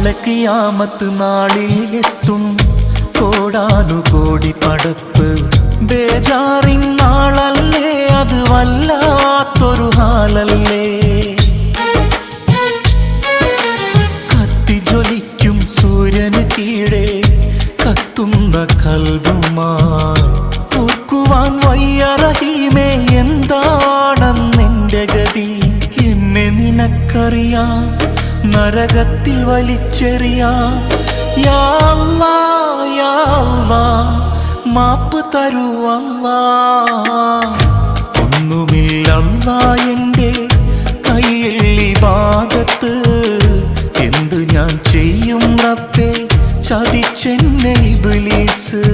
നാളെ ഖിയാമത്ത് നാളിൽ എത്തും കോടാനുകോടി പടപ്പ്. ബേജാറിൻ നാളല്ലേ അത്, വല്ലാത്തൊരു ഹാലല്ലേ. കത്തിജ്വലിക്കും സൂര്യന് കീഴെ കത്തുന്ന കൽബുമായി ഓർക്കുവാൻ വയ്യ റഹീമേ, എന്താണെന്നെൻ്റെ ഗതി. എന്നെ നിനക്കറിയാം, നരകത്തിൽ വലിച്ചെറിയാം. യാ അല്ലാഹ് യാ അല്ലാഹ്, മാപ്പ് തരൂ അല്ലാഹ്. ഒന്നുമില്ല അല്ലാഹ് എൻ്റെ കയ്യിൽ ഇബാദത്ത്. എന്ത് ഞാൻ ചെയ്യും റബ്ബേ, ചതിച്ചെന്നെ ഇബ്ലീസ്.